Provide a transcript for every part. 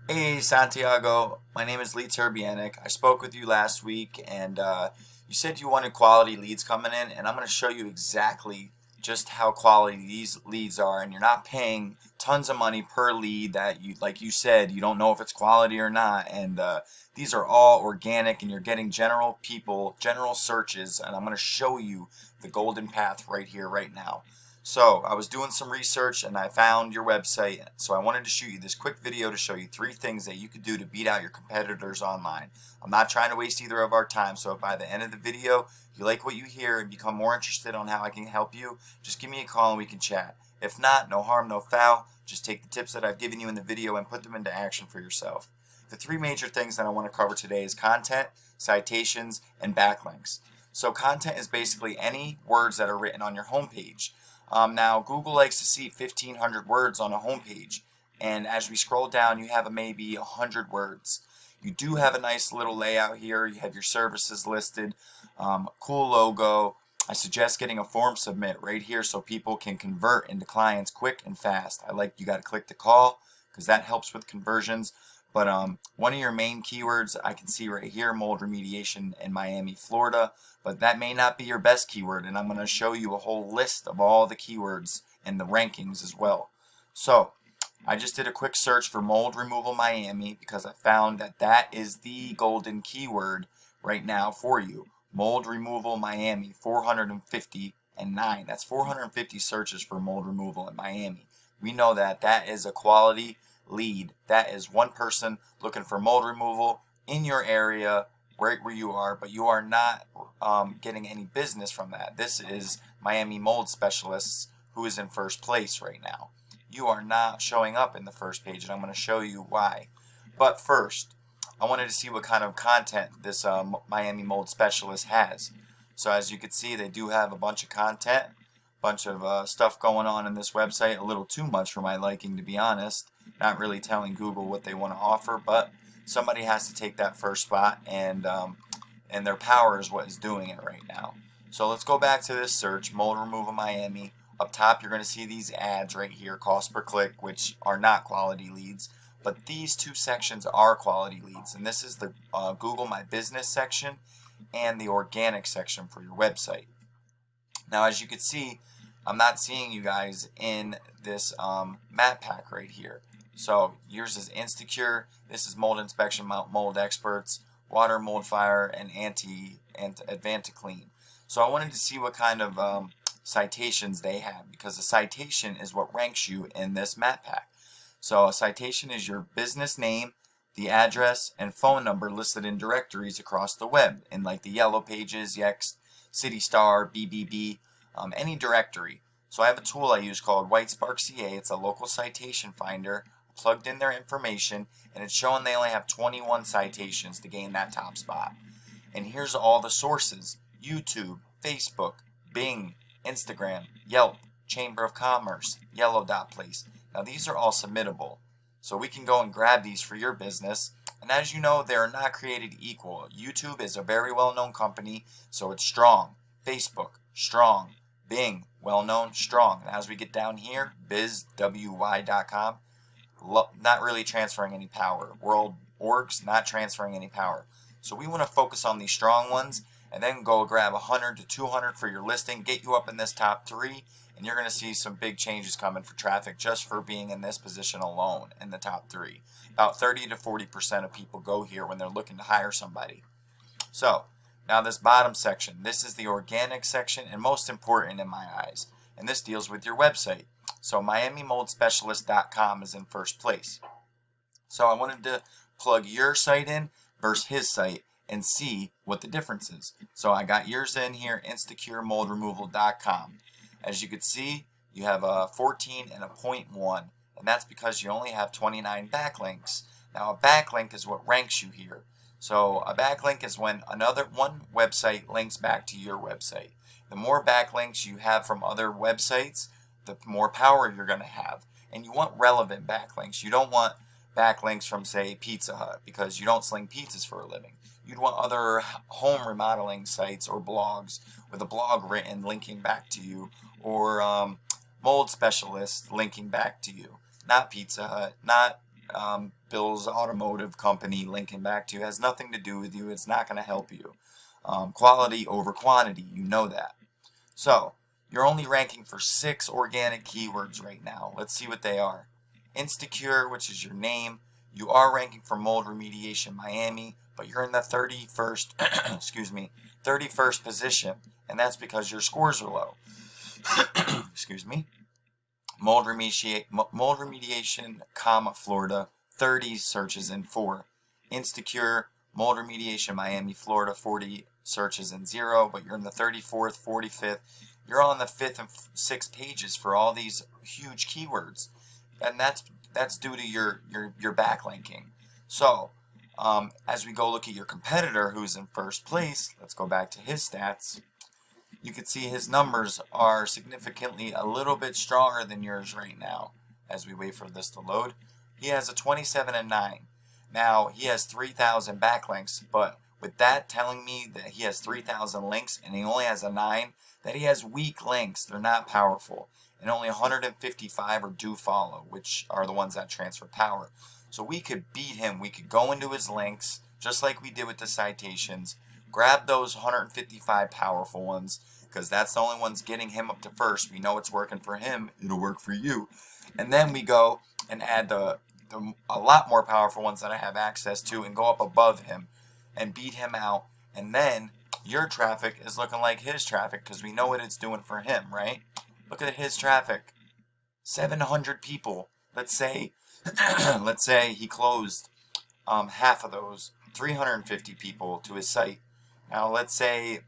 Hey Santiago, my name is Lee Turbianic. I spoke with you last week and you said you wanted quality leads coming in, and I'm going to show you exactly just how quality these leads are. And you're not paying tons of money per lead that you, like you said, you don't know if it's quality or not. And these are all organic, and you're getting general people, general searches, and I'm going to show you the golden path right here, right now. So I was doing some research and I found your website. So I wanted to shoot you this quick video to show you 3 things that you could do to beat out your competitors online. I'm not trying to waste either of our time. So if by the end of the video you like what you hear and become more interested on how I can help you, just give me a call and we can chat. If not, no harm, no foul. Just take the tips that I've given you in the video and put them into action for yourself. The 3 major things that I want to cover today is content, citations, and backlinks. So content is basically any words that are written on your homepage. Now, Google likes to see 1,500 words on a homepage, and as we scroll down, you have maybe 100 words. You do have a nice little layout here. You have your services listed, cool logo. I suggest getting a form submit right here so people can convert into clients quick and fast. I like you got to click the call because that helps with conversions. But one of your main keywords I can see right here, mold remediation in Miami, Florida. But that may not be your best keyword, and I'm going to show you a whole list of all the keywords and the rankings as well. So I just did a quick search for mold removal Miami because I found that that is the golden keyword right now for you. Mold removal Miami, 459. That's 450 searches for mold removal in Miami. We know that that is a quality lead. That is one person looking for mold removal in your area, right where you are, but you are not getting any business from that. This is Miami Mold Specialists who is in first place right now. You are not showing up in the first page, and I'm going to show you why. But first, I wanted to see what kind of content this Miami Mold Specialist has. So as you can see, they do have a bunch of content, bunch of stuff going on in this website, a little too much for my liking, to be honest. Not really telling Google what they want to offer, but somebody has to take that first spot, and their power is what is doing it right now. So let's go back to this search, mold removal Miami. Up top, you're going to see these ads right here, cost per click, which are not quality leads. But these 2 sections are quality leads, and this is the Google My Business section and the organic section for your website. Now, as you can see, I'm not seeing you guys in this map pack right here. So yours is Instacure. This is Mold Inspection, Mold Experts, Water, Mold, Fire, and Advanticlean. So I wanted to see what kind of citations they have, because a citation is what ranks you in this map pack. So a citation is your business name, the address, and phone number listed in directories across the web, in like the Yellow Pages, Yext, City Star, BBB, any directory. So I have a tool I use called WhiteSpark CA. It's a local citation finder. Plugged in their information, and it's showing they only have 21 citations to gain that top spot. And here's all the sources: YouTube, Facebook, Bing, Instagram, Yelp, Chamber of Commerce, Yellow Dot Place. Now these are all submittable, so we can go and grab these for your business. And as you know, they are not created equal. YouTube is a very well-known company, so it's strong. Facebook, strong. Bing, well-known, strong. And as we get down here, bizwy.com, not really transferring any power. World orgs, not transferring any power. So we want to focus on these strong ones, and then go grab 100 to 200 for your listing, get you up in this top 3, and you're going to see some big changes coming for traffic just for being in this position alone in the top 3. About 30 to 40% of people go here when they're looking to hire somebody. So now this bottom section, this is the organic section, and most important in my eyes, and this deals with your website. So MiamiMoldSpecialist.com is in first place. So I wanted to plug your site in versus his site and see what the difference is. So I got yours in here, InstacureMoldRemoval.com. As you can see, you have a 14 and a 0.1, and that's because you only have 29 backlinks. Now a backlink is what ranks you here. So a backlink is when one website links back to your website. The more backlinks you have from other websites, the more power you're going to have. And you want relevant backlinks. You don't want backlinks from, say, Pizza Hut, because you don't sling pizzas for a living. You'd want other home remodeling sites or blogs with a blog written linking back to you, or mold specialists linking back to you. Not Pizza Hut, not Bill's automotive company linking back to you. It has nothing to do with you. It's not going to help you. Quality over quantity, you know that. So, you're only ranking for 6 organic keywords right now. Let's see what they are. Instacure, which is your name. You are ranking for mold remediation Miami, but you're in the 31st, excuse me, 31st position, and that's because your scores are low. Excuse me. Mold remediation, Florida, 30 searches in 4. Instacure, mold remediation Miami, Florida, 40 searches in 0, but you're in the 34th, 45th. You're on the 5th and 6th pages for all these huge keywords, and that's due to your backlinking. So, as we go look at your competitor who's in first place, let's go back to his stats. You can see his numbers are significantly a little bit stronger than yours right now. As we wait for this to load, he has a 27 and 9. Now he has 3,000 backlinks, but with that telling me that he has 3,000 links and he only has a 9, that he has weak links. They're not powerful, and only 155 are do follow, which are the ones that transfer power. So we could beat him. We could go into his links just like we did with the citations, grab those 155 powerful ones, because that's the only ones getting him up to first. We know it's working for him. It'll work for you. And then we go and add a lot more powerful ones that I have access to and go up above him and beat him out. And then your traffic is looking like his traffic because we know what it's doing for him, right? Look at his traffic. 700 people. Let's say he closed half of those, 350 people to his site. Now let's say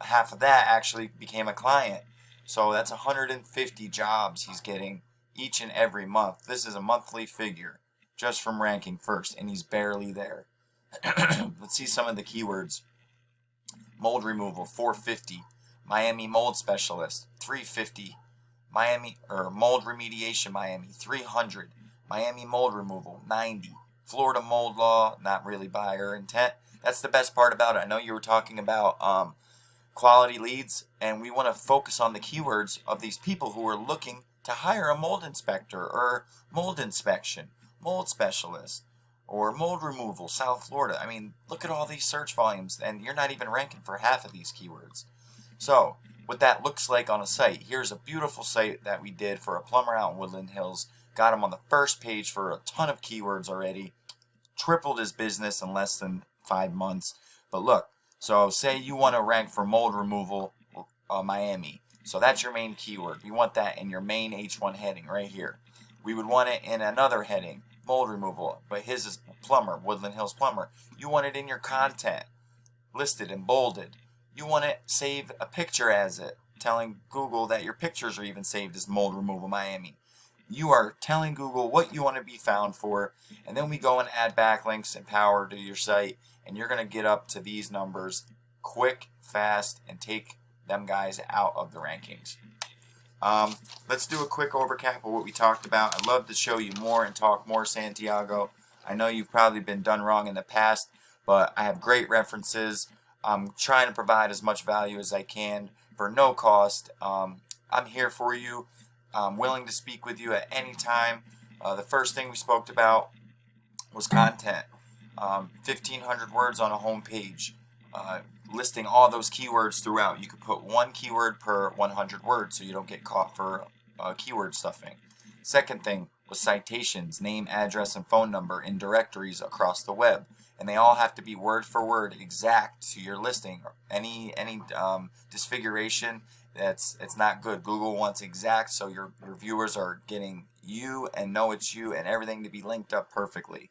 half of that actually became a client. So that's 150 jobs he's getting each and every month. This is a monthly figure just from ranking first, and he's barely there. Let's see some of the keywords. Mold removal, 450. Miami mold specialist, 350. Mold remediation Miami, 300. Miami mold removal, 90. Florida mold law, not really buyer intent. That's the best part about it. I know you were talking about quality leads, and we want to focus on the keywords of these people who are looking to hire a mold inspector or mold inspection, mold specialist, or mold removal, South Florida. I mean, look at all these search volumes, and you're not even ranking for half of these keywords. So, what that looks like on a site, here's a beautiful site that we did for a plumber out in Woodland Hills. Got him on the first page for a ton of keywords already. Tripled his business in less than 5 months. But look, so say you want to rank for mold removal Miami. So that's your main keyword. We want that in your main H1 heading right here. We would want it in another heading, mold removal, but his is plumber, Woodland Hills plumber. You want it in your content, listed and bolded. You want to save a picture as it, telling Google that your pictures are even saved as mold removal Miami. You are telling Google what you want to be found for, and then we go and add backlinks and power to your site, and you're going to get up to these numbers quick, fast, and take them guys out of the rankings. Let's do a quick overcap of what we talked about. I'd love to show you more and talk more, Santiago. I know you've probably been done wrong in the past, but I have great references. I'm trying to provide as much value as I can for no cost. I'm here for you. I'm willing to speak with you at any time. The first thing we spoke about was content. 1,500 words on a home page, listing all those keywords throughout. You could put one keyword per 100 words so you don't get caught for keyword stuffing. Second thing was citations, name, address, and phone number in directories across the web. And they all have to be word for word exact to your listing. Any disfiguration, it's not good. Google wants exact, so your viewers are getting you and know it's you, and everything to be linked up perfectly.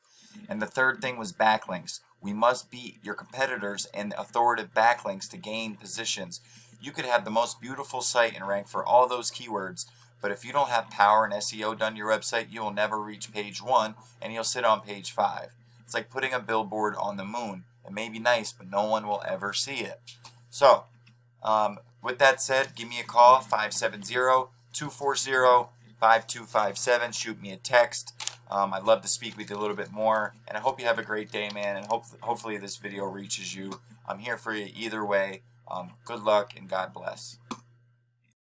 And the third thing was backlinks. We must beat your competitors in authoritative backlinks to gain positions. You could have the most beautiful site and rank for all those keywords, but if you don't have power and SEO done to your website, you will never reach page 1, and you'll sit on page 5. It's like putting a billboard on the moon. It may be nice, but no one will ever see it. So, with that said, give me a call, 570-240-5257. Shoot me a text. I'd love to speak with you a little bit more. And I hope you have a great day, man. And hopefully this video reaches you. I'm here for you either way. Good luck and God bless.